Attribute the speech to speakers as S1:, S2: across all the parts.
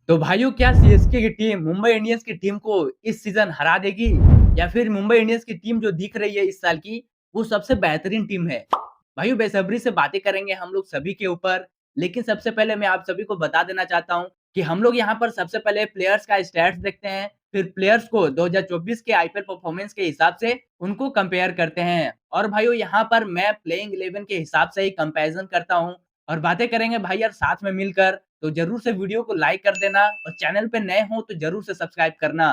S1: तो भाइयों क्या सीएसके की टीम मुंबई इंडियंस की टीम को इस सीज़न हरा देगी? या फिर मुंबई इंडियंस की टीम जो दिख रही है इस साल की, वो सबसे बेहतरीन टीम है? भाइयों बेसब्री से बातें करेंगे हम लोग सभी के ऊपर, लेकिन सबसे पहले मैं आप सभी को बता देना चाहता हूँ कि हम लोग यहाँ पर सबसे पहले प्लेयर्स का स्टैट्स देखते हैं, फिर प्लेयर्स को 2024 के आईपीएल परफॉर्मेंस के हिसाब से उनको कंपेयर करते हैं। और भाइयों यहाँ पर मैं प्लेइंग 11 के हिसाब से ही कंपैरिज़न करता हूँ और बातें करेंगे भाई यार साथ में मिलकर। तो ज़रूर से वीडियो को लाइक कर देना और चैनल पे नए हो तो ज़रूर से सब्सक्राइब करना।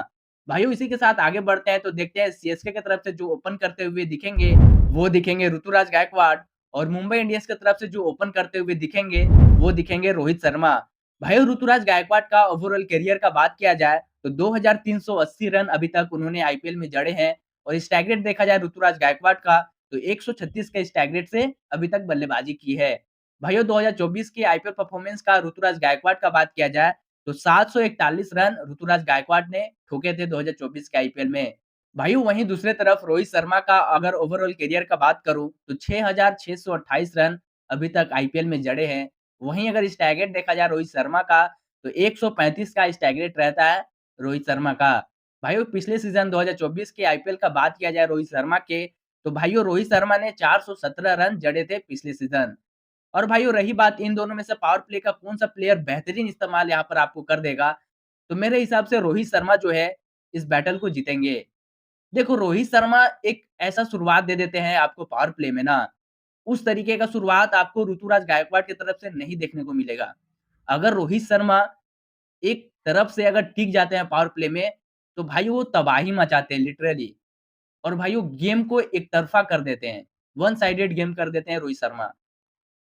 S1: भाइयों इसी के साथ आगे बढ़ते हैं तो देखते हैं सीएसके की तरफ से जो ओपन करते हुए दिखेंगे, वो दिखेंगे ऋतुराज गायकवाड़ और मुंबई इंडियंस की तरफ से जो ओपन करते हुए दिखेंगे, वो दिखेंगे रोहित शर्मा। भाइयों ऋतुराज गायकवाड़ का ओवरऑल करियर का बात किया जाए तो 2380 रन अभी तक उन्होंने आईपीएल में जड़े हैं और स्ट्राइक रेट देखा जाए ऋतुराज गायकवाड़ का तो 136 के स्ट्राइक रेट से अभी तक बल्लेबाजी की है। भाइयों 2024 की आईपीएल परफॉर्मेंस का ऋतुराज गायकवाड़ का बात किया जाए तो 741 रन ऋतुराज गायकवाड़ ने ठोके थे 2024 के आईपीएल में। भाइयों वहीं दूसरे तरफ रोहित शर्मा का अगर ओवरऑल करियर का बात करूं तो 6628 रन अभी तक आईपीएल में जड़े हैं। वहीं अगर स्ट्राइक रेट देखा जाए रोहित शर्मा का तो 135 का स्ट्राइक रेट रहता है रोहित शर्मा का। भाइयों पिछले सीजन 2024 के आईपीएल का बात किया जाए रोहित शर्मा के तो भाइयों रोहित शर्मा ने 417 रन जड़े थे पिछले सीजन। और भाइयों रही बात इन दोनों में से पावर प्ले का कौन-सा प्लेयर बेहतरीन इस्तेमाल यहाँ पर आपको कर देगा, तो मेरे हिसाब से रोहित शर्मा जो है, इस बैटल को जीतेंगे। देखो रोहित शर्मा एक ऐसा शुरुआत दे देते हैं आपको पावर प्ले में ना, उस तरीके का शुरुआत आपको ऋतुराज गायकवाड़ की तरफ से नहीं देखने को मिलेगा। अगर रोहित शर्मा एक तरफ से अगर टिक जाते हैं पावर प्ले में, तो भाई वो तबाही मचाते हैं लिटरली और भाई वो गेम को एक तरफ़ा कर देते हैं। वन साइडेड गेम कर देते हैं रोहित शर्मा।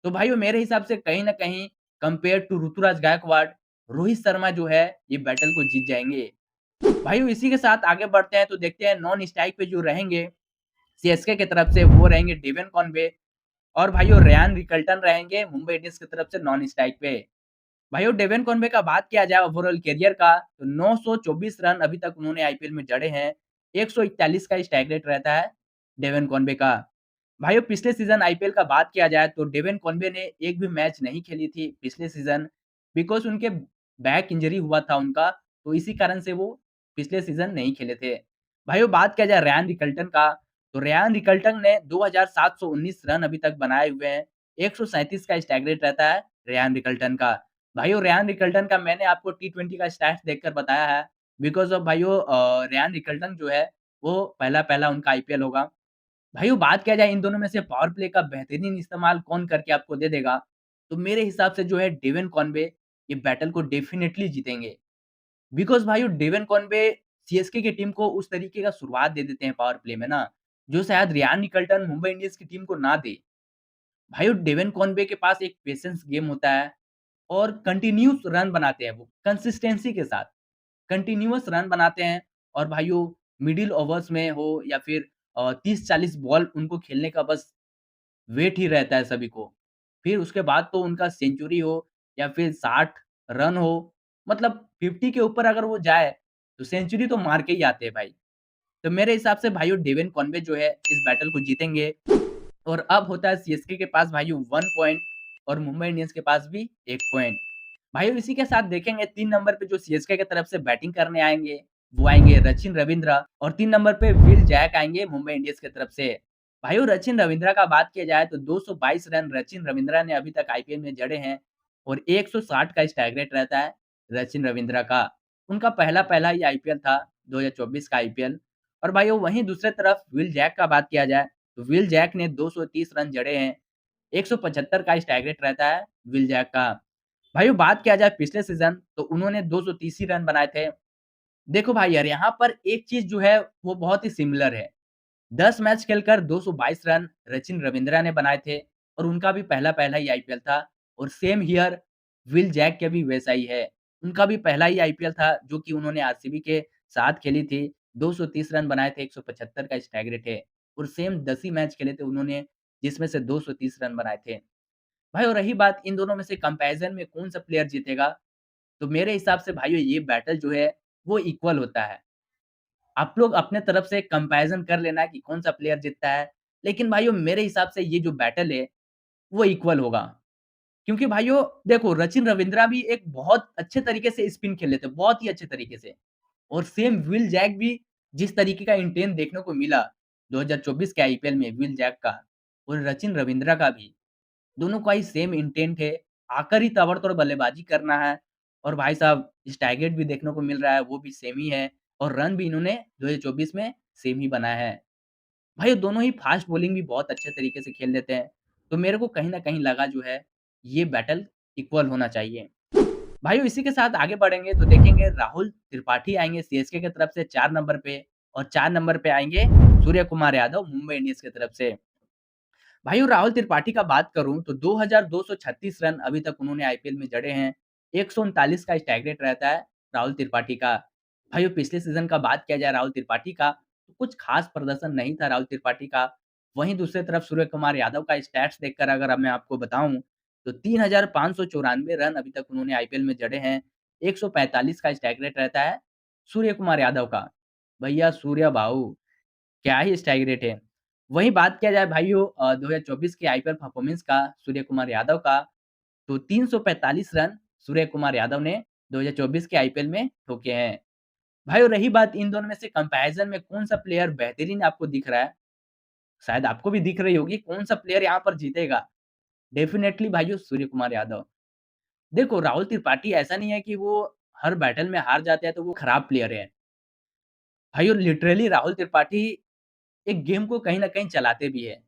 S1: तो भाइयों मेरे हिसाब से कहीं न कहीं कंपेयर टू ऋतुराज गायकवाड़, रोहित शर्मा जो है ये बैटल को जीत जाएँगे। भाइयों इसी के साथ आगे बढ़ते हैं तो देखते हैं नॉन स्ट्राइक पे जो रहेंगे, सीएसके की तरफ से वो रहेंगे डेवन कॉनवे और भाइयों रेयान रिकल्टन रहेंगे मुंबई इंडियंस की तरफ से नॉन स्ट्राइक पे। भाइयों डेवन कॉनवे का बात किया जाए ओवरऑल करियर का तो 924 रन अभी तक उन्होंने आईपीएल में जड़े हैं। 141 का स्ट्राइक रेट रहता है डेवन कॉनवे का। भाइयों पिछले सीज़न आईपीएल का बात किया जाए तो डेवन कॉनवे ने एक भी मैच नहीं खेली थी पिछले सीज़न बिकॉज़ उनके बैक इंजरी हुआ था उनका, तो इसी कारण से वो पिछले सीज़न नहीं खेले थे। भाइयों बात किया जाए रेयान रिकल्टन का, तो रेयान रिकल्टन ने 2719 रन अभी तक बनाए हुए हैं। 137 का स्ट्राइक रेट रहता है रेयान रिकल्टन का। भाइयों रेयान रिकल्टन का मैंने आपको टी20 का स्टैट्स देखकर बताया है बिकॉज़ ऑफ भाइयों रेयान रिकल्टन जो है, वो पहला-पहला उनका आईपीएल होगा। भाइयों बात किया जाए इन दोनों में से पावर प्ले का बेहतरीन इस्तेमाल कौन करके आपको दे देगा, तो मेरे हिसाब से जो है डेवन कॉनवे ये बैटल को डेफिनिटली जीतेंगे। बिकॉज़ भाइयों डेवन कॉनवे सीएसके की टीम को उस तरीके का शुरुआत दे देते हैं पावर प्ले में ना, जो शायद रियान निकल्टन मुंबई इंडियंस की टीम को ना दे। भाइयों डेवन कॉनवे के पास एक पेशेंस गेम होता है और कंटीन्यूअस रन बनाते हैं वो, कंसिस्टेंसी के साथ। कंटीन्यूअस रन बनाते हैं और भाइयों मिडल ओवर्स में हो या फिर 30-40 बॉल उनको खेलने का बस वेट ही रहता है सभी को। फिर उसके बाद तो उनका सेंचुरी हो या फिर 60 रन हो, मतलब 50 के ऊपर अगर वो जाए, तो सेंचुरी तो मार के ही आते हैं भाई। तो मेरे हिसाब से भाइयों डेवन कॉनवे जो है इस बैटल को जीतेंगे और अब होता है सीएसके के पास भाइयों 1 पॉइंट और मुंबई इंडियंस के पास भी 1 पॉइंट। भाइयों इसी के साथ देखेंगे 3 नंबर पे जो सीएसके की तरफ से बैटिंग करने आएँगे, वो आएँगे रचिन रविंद्र और 3 नंबर पे विल जैक आएँगे मुंबई इंडियंस की तरफ से। भाइयों रचिन रविंद्र का बात किया जाए तो 222 रन रचिन रविंद्र ने अभी तक आईपीएल में जड़े हैं और 160 का स्ट्राइक रेट रहता है रचिन रविंद्र का। उनका पहला-पहला ही आईपीएल था 2024 का आईपीएल और भाइयों वहीं दूसरे तरफ विल जैक का बात किया जाए, तो विल जैक ने 230 रन जड़े हैं। 175 का स्ट्राइक रेट रहता है विल जैक का। भाइयों बात किया जाए पिछले सीज़न तो उन्होंने 230 ही रन बनाए थे। देखो भाई यार यहाँ पर एक चीज़ जो है वो बहुत ही सिमिलर है। 10 मैच खेलकर 222 रन सचिन रविंद्रा ने बनाए थे और उनका भी पहला-पहला ही आईपीएल था और सेम हियर विल जैक का भी वैसा ही है। उनका भी पहला ही आईपीएल था जो कि उन्होंने आरसीबी के साथ खेली थी। 230 रन बनाए थे, 175 का स्ट्राइक रेट है और सेम 10 ही मैच खेले थे उन्होंने जिसमें से 230 रन बनाए थे। भाई और रही बात इन दोनों में से कंपैरिज़न में कौन-सा प्लेयर जीतेगा, तो मेरे हिसाब से भाइयों ये बैटल जो है वो इक्वल होता है। आप लोग अपने तरफ से कंपैरिज़न कर लेना कि कौन-सा प्लेयर जीतता है, लेकिन भाइयों मेरे हिसाब से ये जो बैटल है वो इक्वल होगा। क्योंकि भाइयों देखो रचिन रवींद्रा भी एक बहुत अच्छे तरीके से स्पिन खेल लेते हैं, बहुत ही अच्छे तरीके से। और सेम विल जैक भी जिस तरीके का इंटेंस देखने को मिला 2024 के आईपीएल में विल जैक का और रचिन रवींद्रा का भी, दोनों का ही सेम इंटेंट है, आकर ही ताबड़तोड़ बल्लेबाजी करना है और भाई साहब स्ट्राइक भी देखने को मिल रहा है, वो भी सेम ही है और रन भी इन्होंने 2024 में सेम ही बनाया है। भाई दोनों ही फास्ट बॉलिंग भी बहुत अच्छे तरीके से खेल लेते हैं, तो मेरे को कहीं न कहीं लगा जो है, ये बैटल इक्वल होना चाहिए। भाइयों इसी के साथ आगे बढ़ेंगे तो देखेंगे राहुल त्रिपाठी आएँगे सीएसके की तरफ से 4 नंबर पे और 4 नंबर पे आएँगे सूर्य कुमार यादव मुंबई इंडियंस की तरफ से। भाइयों राहुल त्रिपाठी का बात करूँ तो 2236 रन अभी तक उन्होंने आईपीएल में जड़े हैं। 139 का स्ट्राइक रेट रहता है राहुल त्रिपाठी का। भाइयों पिछले सीज़न का बात किया जाए राहुल त्रिपाठी का, तो कुछ खास प्रदर्शन नहीं था राहुल त्रिपाठी का। वहीं दूसरी तरफ सूर्य कुमार यादव का स्टैट्स देखकर अगर अब मैं आपको बताऊँ, तो 3594 रन अभी तक उन्होंने आईपीएल में जड़े हैं। 145 का स्ट्राइक रेट रहता है सूर्य कुमार यादव का। भैया सूर्या बाबू क्या ही स्ट्राइक रेट है। वहीं बात किया जाए भाइयों 2024 के आईपीएल परफॉर्मेंस का सूर्य कुमार यादव का, तो 345 रन सूर्य कुमार यादव ने 2024 के आईपीएल में ठोके हैं। भाइयों रही बात इन दोनों में से कंपैरिज़न में कौन-सा प्लेयर बेहतरीन आपको दिख रहा है? शायद आपको भी दिख रही होगी कौन-सा प्लेयर यहाँ पर जीतेगा? डेफिनिटली भाइयों सूर्य कुमार यादव। देखो राहुल त्रिपाठी ऐसा नहीं है कि वो हर बैटल में हार जाते हैं तो वो खराब प्लेयर है। भाइयों लिटरली राहुल त्रिपाठी एक गेम को कहीं न कहीं चलाते भी हैं।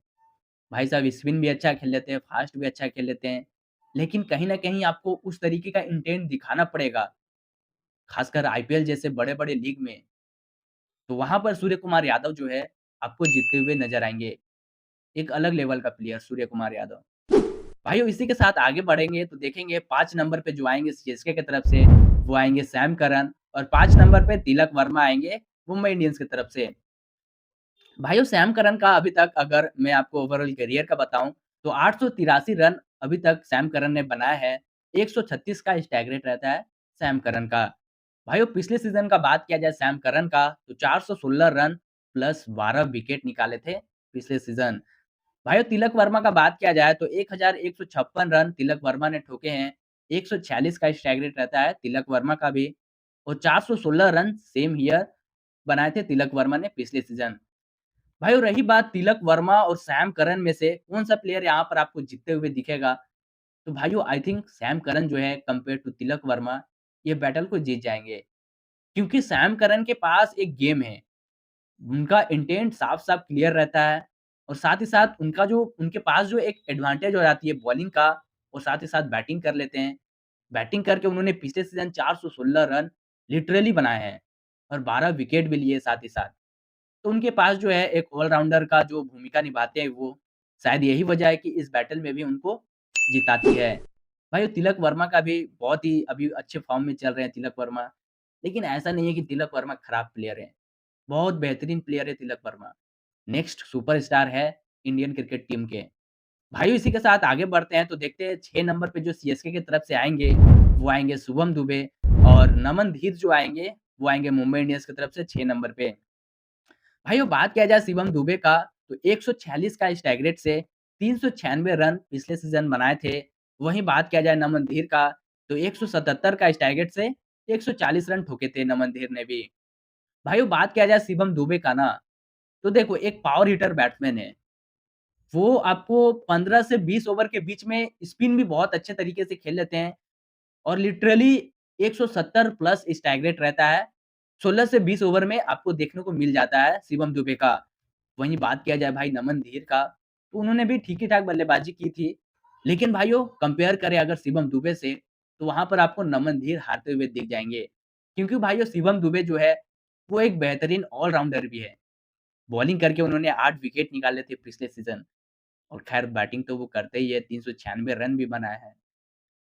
S1: भाई साहब स्पिन भी अच्छा खेल लेते हैं, फास्ट भी अच्छा खेल लेते हैं। लेकिन कहीं न कहीं आपको उस तरीके का इंटेंट दिखाना पड़ेगा, खासकर आईपीएल जैसे बड़े-बड़े लीग में। तो वहाँ पर सूर्य कुमार यादव जो है, आपको जीतते हुए नज़र आएँगे। एक अलग लेवल का प्लेयर सूर्य कुमार यादव। भाइयों इसी के साथ आगे बढ़ेंगे तो देखेंगे 5 नंबर पे जो आएँगे सीएसके की तरफ से, वो आएँगे सैम करन और 5 नंबर पे तिलक वर्मा आएँगे मुंबई इंडियंस की तरफ से। भाइयों सैम करन का अभी तक अगर मैं आपको ओवरऑल करियर का बताऊँ, तो 883 रन अभी तक सैम करन ने बनाया है। 136 का स्ट्राइक रेट रहता है सैम करन का। भाइयों पिछले सीज़न का बात किया जाए सैम करन का, तो 416 रन प्लस 12 विकेट निकाले थे पिछले सीज़न। भाइयों तिलक वर्मा का बात किया जाए तो 1156 रन तिलक वर्मा ने ठोके हैं। 146 का स्ट्राइक रेट रहता है तिलक वर्मा का भी और 416 रन सेम ईयर बनाए थे तिलक वर्मा ने पिछले सीज़न। भाइयों रही बात तिलक वर्मा और सैम करन में से कौन-सा प्लेयर यहाँ पर आपको जीतते हुए दिखेगा? तो भाइयों आई थिंक सैम करन जो है कंपेयर टू तिलक वर्मा, ये बैटल को जीत जाएँगे। क्योंकि सैम करन के पास एक गेम है। उनका इंटेंट साफ-साफ क्लियर रहता है और साथ ही साथ उनका जो उनके पास जो एक एडवांटेज हो जाती है बॉलिंग का और साथ ही साथ बैटिंग कर लेते हैं। बैटिंग करके उन्होंने पिछले सीज़न 416 रन लिटरली बनाए हैं और 12 विकेट भी लिए साथ ही साथ। तो उनके पास जो है एक ऑल-राउंडर का जो भूमिका निभाते हैं वो, शायद यही वजह है कि इस बैटल में भी उनको जिताती है। भाई तिलक वर्मा का भी बहुत ही अभी अच्छे फ़ॉर्म में चल रहे हैं तिलक वर्मा। लेकिन ऐसा नहीं है कि तिलक वर्मा खराब प्लेयर है। बहुत बेहतरीन प्लेयर है तिलक वर्मा। नेक्स्ट सुपरस्टार है इंडियन क्रिकेट टीम के। भाइयों इसी के साथ आगे बढ़ते हैं तो देखते हैं 6 नंबर पे जो सीएसके की तरफ से आएँगे, वो आएँगे शुभम दुबे और नमन धीर जो आएँगे, वो आएँगे मुंबई इंडियंस की तरफ से 6 नंबर पे। भाइयों बात किया जाए शिवम दुबे का, तो 146 का स्ट्राइक रेट से 396 रन पिछले सीज़न बनाए थे। वहीं बात किया जाए नमन धीर का, तो 177 का स्ट्राइक रेट से 140 रन ठोके थे नमन धीर ने भी। भाइयों बात किया जाए शिवम दुबे का ना, तो देखो एक पावर हिटर बैट्समैन है। वो आपको 15 से 20 ओवर के बीच में स्पिन भी बहुत अच्छे तरीके से खेल लेते हैं और लिटरली 170 प्लस स्ट्राइक रेट रहता है। 16 से 20 ओवर में आपको देखने को मिल जाता है शिवम दुबे का। वहीं बात किया जाए भाई नमन धीर का, तो उन्होंने भी ठीक ही ठाक बल्लेबाजी की थी। लेकिन भाइयों कंपेयर करें अगर शिवम दुबे से, तो वहाँ पर आपको नमन धीर हारते हुए दिख जाएँगे। क्योंकि भाइयों शिवम दुबे जो है, वो एक बेहतरीन ऑल-राउंडर भी है। बॉलिंग करके उन्होंने 8 विकेट निकाले थे पिछले सीज़न और ख़ैर बैटिंग तो वो करते ही है, 396 रन भी बनाए हैं।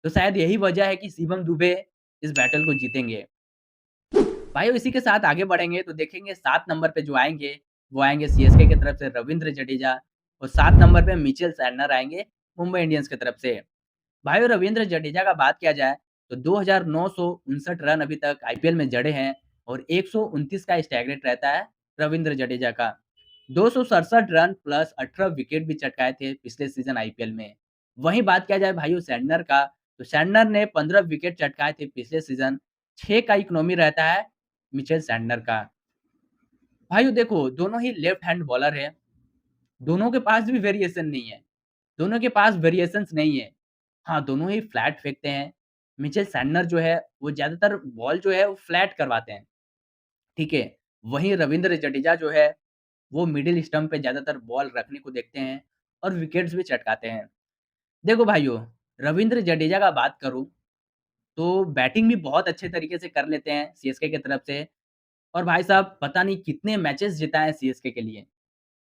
S1: तो शायद यही वजह है कि शिवम दुबे इस बैटल को जीतेंगे। भाइयों इसी के साथ आगे बढ़ेंगे तो देखेंगे 7 नंबर पे जो आएँगे, वो आएँगे सीएसके की तरफ से रवींद्र जडेजा और 7 नंबर पे मिचेल सैनर आएँगे मुंबई इंडियंस की तरफ से। भाइयों रवींद्र जडेजा का बात किया जाए तो 2959 रन अभी तक आईपीएल में जड़े हैं और 129 का स्ट्राइक रेट रहता है रवींद्र जडेजा का। 267 रन प्लस 18 विकेट भी चटकाए थे पिछले सीज़न आईपीएल में। वहीं बात किया जाए भाइयों सैंटनर का, तो सैंटनर ने 15 विकेट चटकाए थे पिछले सीज़न, 6 का इकोनॉमी रहता है मिचेल सैंटनर का। भाइयों देखो, दोनों ही लेफ्ट हैंड बॉलर हैं, दोनों के पास भी वेरिएशन नहीं है, दोनों के पास वेरिएशंस नहीं है। हाँ, दोनों ही फ्लैट फेंकते हैं। मिचेल सैंटनर जो है, वो ज़्यादातर बॉल जो है वो फ्लैट करवाते हैं, ठीक है? वहीं रवींद्र जडेजा जो है, वो मिडल स्टंप पे ज़्यादातर बॉल रखने को देखते हैं और विकेट्स भी चटकाते हैं। देखो भाइयों, रवींद्र जडेजा का बात करूँ, तो बैटिंग भी बहुत अच्छे तरीके से कर लेते हैं सीएसके की तरफ से और भाई साहब पता नहीं कितने मैचेस जिताए हैं सीएसके के लिए।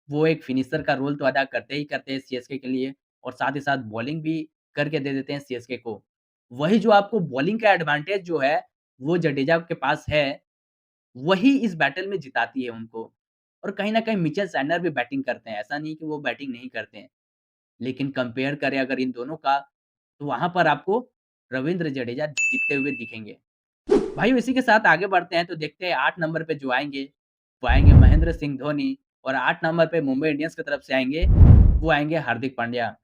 S1: वो एक फिनिशर का रोल तो अदा करते ही करते हैं सीएसके के लिए और साथ ही साथ बॉलिंग भी करके दे देते हैं सीएसके को। वही जो आपको बॉलिंग का एडवांटेज जो है, वो जडेजा के पास है, वही इस बैटल में जिताती है उनको। और कहीं न कहीं मिचेल सैंटनर भी बैटिंग करते हैं, ऐसा नहीं कि वो बैटिंग नहीं करते हैं। लेकिन कंपेयर करें अगर इन दोनों का, तो वहाँ पर आपको रवींद्र जडेजा जीतते हुए दिखेंगे। भाइयों इसी के साथ आगे बढ़ते हैं तो देखते हैं 8 नंबर पे जो आएँगे, वो आएँगे महेंद्र सिंह धोनी और 8 नंबर पे मुंबई इंडियंस की तरफ से आएँगे, वो आएँगे हार्दिक पांड्या।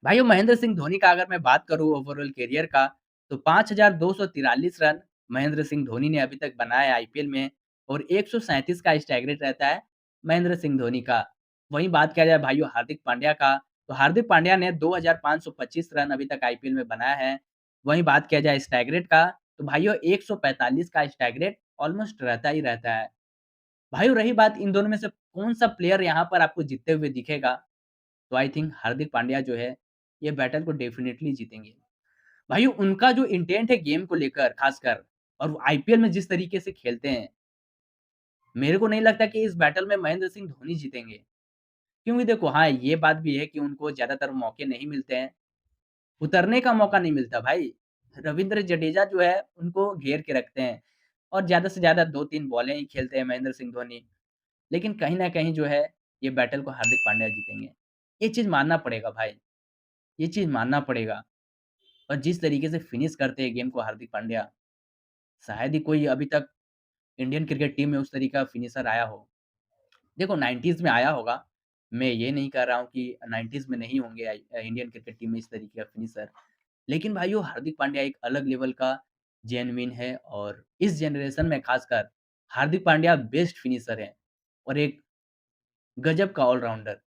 S1: भाइयों महेंद्र सिंह धोनी का अगर मैं बात करूँ ओवरऑल करियर का, तो 5243 रन महेंद्र सिंह धोनी ने अभी तक बनाए हैं आईपीएल में और 137 का स्ट्राइक रेट रहता है महेंद्र सिंह धोनी का। वहीं बात किया जाए भाइयों हार्दिक पांड्या का, तो हार्दिक पांड्या ने 2525 रन अभी तक आईपीएल में बनाया है। वहीं बात किया जाए स्ट्राइक रेट का, तो भाइयों 145 का स्ट्राइक रेट ऑलमोस्ट रहता ही रहता है। भाइयों रही बात इन दोनों में से कौन-सा प्लेयर यहाँ पर आपको जीतते हुए दिखेगा, तो आई थिंक हार्दिक पांड्या जो है, ये बैटल को डेफिनिटली जीतेंगे। भाइयों उनका जो इंटेंट है गेम को लेकर खासकर और वो आईपीएल में जिस तरीके से खेलते हैं, मेरे को नहीं लगता कि इस बैटल में महेंद्र सिंह धोनी जीतेंगे। क्योंकि देखो हाँ, ये बात भी है कि उनको ज़्यादातर मौके नहीं मिलते हैं, उतरने का मौका नहीं मिलता भाई। रवींद्र जडेजा जो है, उनको घेर के रखते हैं और ज़्यादा से ज़्यादा 2-3 बॉलें ही खेलते हैं महेंद्र सिंह धोनी। लेकिन कहीं न कहीं जो है, ये बैटल को हार्दिक पांड्या जीतेंगे। ये चीज़ मानना पड़ेगा भाई, ये चीज़ मानना पड़ेगा और जिस तरीके से फिनिश करते हैं गेम को हार्दिक पांड्या, शायद ही कोई अभी तक इंडियन क्रिकेट टीम में उस तरीके का फिनिशर आया हो। देखो 90s में आया होगा, मैं ये नहीं कह रहा हूँ कि 90s में नहीं होंगे इंडियन क्रिकेट टीम में इस तरीके का फिनिशर। लेकिन भाइयों हार्दिक पांड्या एक अलग लेवल का जेनुइन है और इस जनरेशन में खासकर हार्दिक पांड्या बेस्ट फिनिशर हैं और एक गजब का ऑल-राउंडर।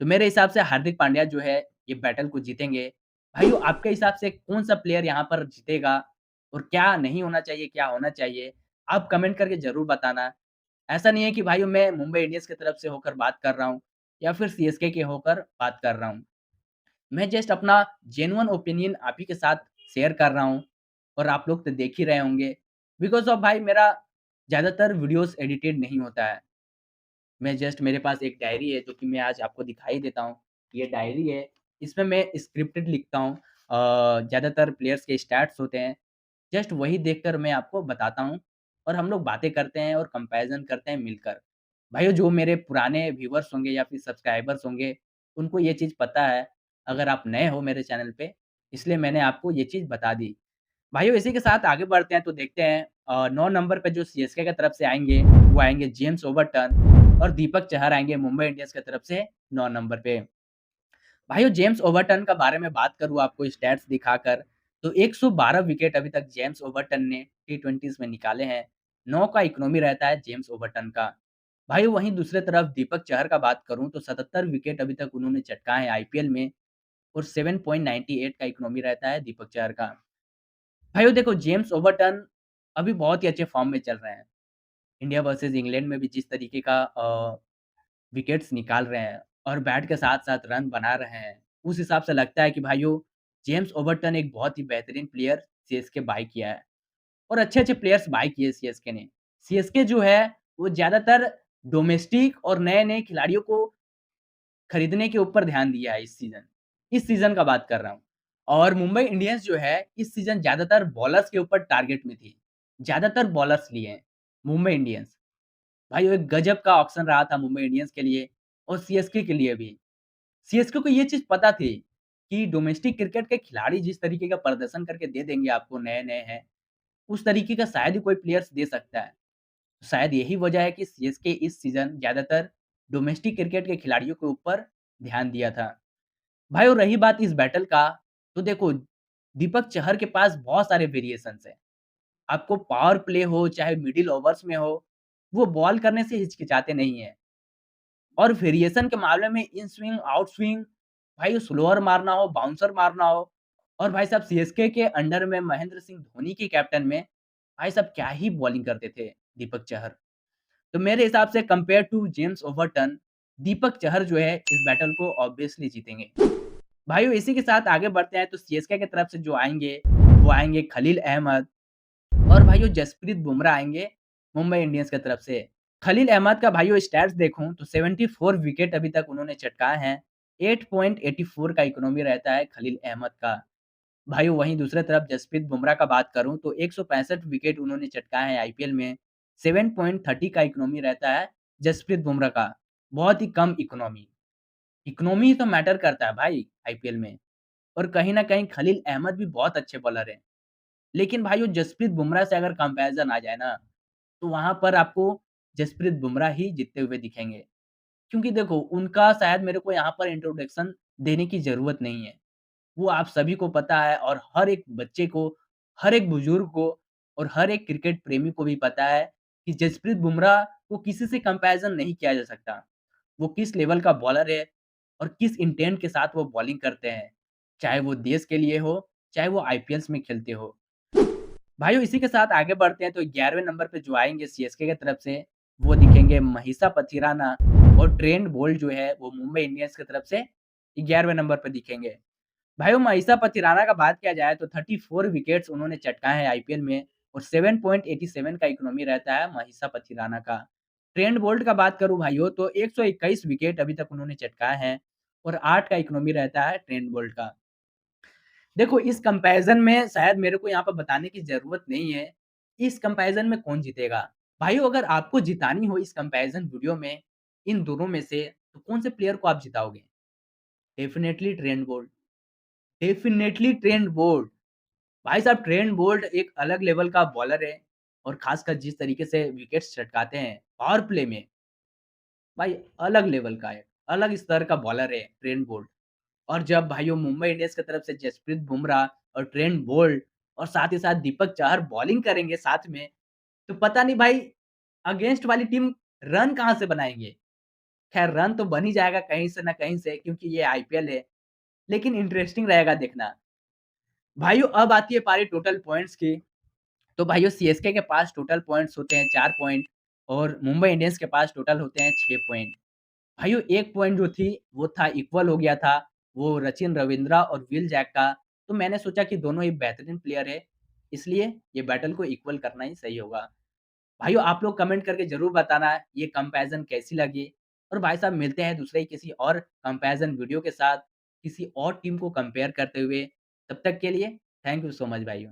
S1: तो मेरे हिसाब से हार्दिक पांड्या जो है, ये बैटल को जीतेंगे। भाइयों आपके हिसाब से कौन-सा प्लेयर यहाँ पर जीतेगा और क्या नहीं होना चाहिए, क्या होना चाहिए? आप कमेंट करके ज़रूर बताना। ऐसा नहीं है कि भाइयों मैं मुंबई इंडियंस की तरफ से होकर बात कर रहा हूँ या फिर सीएसके के होकर बात कर रहा हूँ। मैं जस्ट अपना जेन्युइन ओपिनियन आप ही के साथ शेयर कर रहा हूँ और आप लोग तो देख ही रहे होंगे। बिकॉज़ ऑफ भाई मेरा ज़्यादातर वीडियोज़ एडिटेड नहीं होता है। मैं जस्ट मेरे पास एक डायरी है जो कि मैं आज आपको दिखाई देता हूँ। ये डायरी है, इसमें मैं स्क्रिप्टेड लिखता हूँ। ज़्यादातर प्लेयर्स के स्टैट्स होते हैं, जस्ट वही देखकर मैं आपको बताता हूँ और हम लोग बातें करते हैं और कंपैरिज़न करते हैं मिलकर। भाइयों जो मेरे पुराने व्यूअर्स होंगे या फिर सब्सक्राइबर्स होंगे, उनको ये चीज़ पता है। अगर आप नए हो मेरे चैनल पे, इसलिए मैंने आपको ये चीज़ बता दी। भाइयों इसी के साथ आगे बढ़ते हैं तो देखते हैं 9 नंबर पे जो सीएसके की तरफ से आएँगे, वो आएँगे जेम्स ओवरटन और दीपक चहर आएँगे मुंबई इंडियंस की तरफ से 9 नंबर पे। भाइयों जेम्स ओवरटन का बारे में बात करूँ आपको स्टैट्स दिखाकर, तो 112 विकेट अभी तक जेम्स ओवरटन ने टी20s में निकाले हैं। 9 का इकोनॉमी रहता है जेम्स ओवरटन का। भाइयों वहीं दूसरे तरफ दीपक चहर का बात करूँ तो 77 विकेट अभी तक उन्होंने चटकाए हैं आईपीएल में और 7.98 का इकोनॉमी रहता है दीपक चहर का। भाइयों देखो जेम्स ओवरटन अभी बहुत ही अच्छे फॉर्म में चल रहे हैं। इंडिया वर्सेस इंग्लैंड में भी जिस तरीके का विकेट्स निकाल रहे हैं और बैट के साथ-साथ रन बना रहे हैं, उस हिसाब से लगता है कि भाइयों जेम्स ओवरटन एक बहुत ही बेहतरीन प्लेयर सीएसके बाय किया है और अच्छे-अच्छे प्लेयर्स बाय किए सीएसके ने। सीएसके जो है वो ज़्यादातर डोमेस्टिक और नए-नए खिलाड़ियों को खरीदने के ऊपर ध्यान दिया है इस सीज़न का बात कर रहा हूँ। और मुंबई इंडियंस जो है इस सीज़न ज़्यादातर बॉलर्स के ऊपर टारगेट में थी। ज़्यादातर बॉलर्स लिए हैं मुंबई इंडियंस। भाई वो एक गजब का ऑक्शन रहा था मुंबई इंडियंस के लिए और सीएसके के लिए भी। सीएसके को ये चीज़ पता थी कि डोमेस्टिक क्रिकेट के खिलाड़ी जिस तरीके का प्रदर्शन करके दे देंगे आपको नए-नए हैं, उस तरीके का शायद ही कोई प्लेयर्स दे सकता है। शायद यही वजह है कि सीएसके इस सीज़न ज़्यादातर डोमेस्टिक क्रिकेट के खिलाड़ियों के ऊपर ध्यान दिया था। भाई और रही बात इस बैटल का, तो देखो दीपक चहर के पास बहुत सारे वेरिएशंस हैं। आपको पावर प्ले हो, चाहे मिडल ओवर्स में हो, वो बॉल करने से हिचकिचाते नहीं हैं। और वेरिएशन के मामले में इन स्विंग, आउट स्विंग, भाई स्लोअर मारना हो, बाउंसर मारना हो और भाई साहब सीएसके के अंडर में महेंद्र सिंह धोनी के कैप्टन में, भाई साहब क्या ही बॉलिंग करते थे दीपक चहर। तो मेरे हिसाब से compare to James Overton, Deepak Chahar जो है इस बैटल को ऑब्वियसली जीतेंगे। भाइयों इसी के साथ आगे बढ़ते हैं तो सीएसके की तरफ से जो आएँगे, वो आएँगे खलील अहमद और भाइयों जसप्रीत बुमराह आएँगे मुंबई इंडियंस की तरफ से। खलील अहमद का भाइयों स्टैट्स देखूँ तो 74 विकेट अभी तक उन्होंने चटकाए हैं। 8.84 का इकोनॉमी रहता है खलील अहमद का। भाइयों वहीं दूसरी तरफ जसप्रीत बुमराह का बात करूँ तो 165 विकेट उन्होंने चटकाए हैं आईपीएल में। 7.30 का इकोनॉमी रहता है जसप्रीत बुमराह का। बहुत ही कम इकोनॉमी। इकोनॉमी ही तो मैटर करता है भाई आईपीएल में। और कहीं न कहीं खलील अहमद भी बहुत अच्छे बॉलर हैं। लेकिन भाइयों जसप्रीत बुमराह से अगर कंपैरिज़न आ जाए ना, तो वहाँ पर आपको जसप्रीत बुमराह ही जीतते हुए दिखेंगे। क्योंकि देखो उनका शायद मेरे को यहाँ पर इंट्रोडक्शन देने की ज़रूरत नहीं है। वो आप सभी को पता है और हर एक बच्चे को, हर एक बुजुर्ग को और हर एक क्रिकेट प्रेमी को भी पता है कि जसप्रीत बुमराह को किसी से कंपैरिज़न नहीं किया जा सकता। वो किस लेवल का बॉलर है और किस इंटेंट के साथ वो बॉलिंग करते हैं। चाहे वो देश के लिए हो, चाहे वो आईपीएल्स में खेलते हो। भाइयों इसी के साथ आगे बढ़ते हैं तो 11वें नंबर पे जो आएँगे सीएसके की तरफ से, वो दिखेंगे महीसा पथिराना और ट्रेंट बोल्ट जो है वो मुंबई इंडियंस की तरफ से 11वें नंबर पे दिखेंगे। भाइयों महीसा पथिराना का बात किया जाए तो 34 विकेट्स उन्होंने चटकाए हैं आईपीएल में और 7.87 का इकोनॉमी रहता है महीसा पथिराना का। ट्रेंट बोल्ट का बात करूँ भाइयों तो 121 विकेट अभी तक उन्होंने चटकाए हैं और 8 का इकोनॉमी रहता है ट्रेंट बोल्ट का। देखो इस कंपैरिज़न में शायद मेरे को यहाँ पर बताने की ज़रूरत नहीं है, इस कंपैरिज़न में कौन जीतेगा। भाइयों अगर आपको जितानी हो इस कंपैरिज़न वीडियो में इन दोनों में से तो कौन से प्लेयर को आप जिताओगे? Definitely Trent Boult, definitely Trent Boult. भाई साहब ट्रेंट बोल्ट एक अलग लेवल का बॉलर है और ख़ासकर जिस तरीके से विकेट्स चटकाते हैं पावर प्ले में, भाई अलग लेवल का है, अलग स्तर का बॉलर है ट्रेंट बोल्ट। और जब भाइयों मुंबई इंडियंस की तरफ से जसप्रीत बुमराह और ट्रेंट बोल्ट और साथ ही साथ दीपक चाहर बॉलिंग करेंगे साथ में, तो पता नहीं भाई अगेंस्ट वाली टीम रन कहाँ से बनाएँगे? खैर रन तो बन ही जाएगा कहीं से न कहीं से क्योंकि ये आईपीएल है, लेकिन इंटरेस्टिंग रहेगा देखना। भाइयों अब आती है पारी टोटल पॉइंट्स की, तो भाइयों सीएसके के पास टोटल पॉइंट्स होते हैं 4 पॉइंट और मुंबई इंडियंस के पास टोटल होते हैं 6 पॉइंट। भाइयों 1 पॉइंट जो थी वो था इक्वल हो गया था, वो सचिन रविंद्रा और विल जैक का, तो मैंने सोचा कि दोनों ही बेहतरीन प्लेयर है, इसलिए ये बैटल को इक्वल करना ही सही होगा। भाइयों आप लोग कमेंट करके ज़रूर बताना ये कंपैरिज़न कैसी लगी और भाई साहब मिलते हैं दूसरे ही किसी और कंपैरिज़न वीडियो के साथ, किसी और टीम को कंपेयर करते हुए। तब तक के लिए थैंक यू सो मच भाइयों।